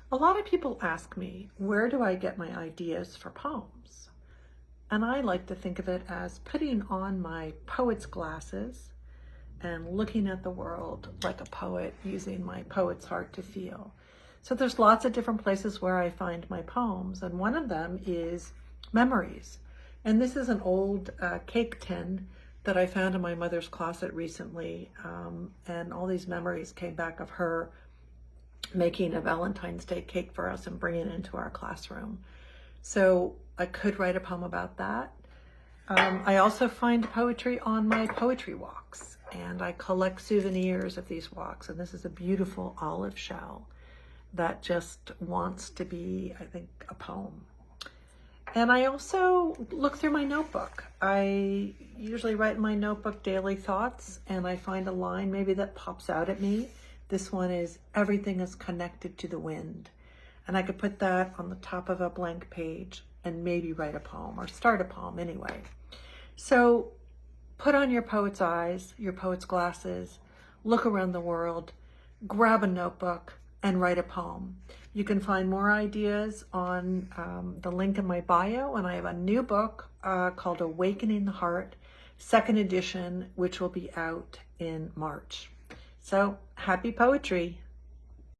A lot of people ask me, where do I get my ideas for poems? And I like to think of it as putting on my poet's glasses and looking at the world like a poet, using my poet's heart to feel. So there's lots of different places where I find my poems, and one of them is memories. And this is an old cake tin that I found in my mother's closet recently, and all these memories came back of her making a Valentine's Day cake for us and bringing it into our classroom. So I could write a poem about that. I also find poetry on my poetry walks, and I collect souvenirs of these walks. And this is a beautiful olive shell that just wants to be, I think, a poem. And I also look through my notebook. I usually write in my notebook daily thoughts, and I find a line maybe that pops out at me. This one is, everything is connected to the wind. And I could put that on the top of a blank page and maybe write a poem, or start a poem anyway. So put on your poet's eyes, your poet's glasses, look around the world, grab a notebook, and write a poem. You can find more ideas on the link in my bio, and I have a new book called Awakening the Heart, second edition, which will be out in March. So happy poetry.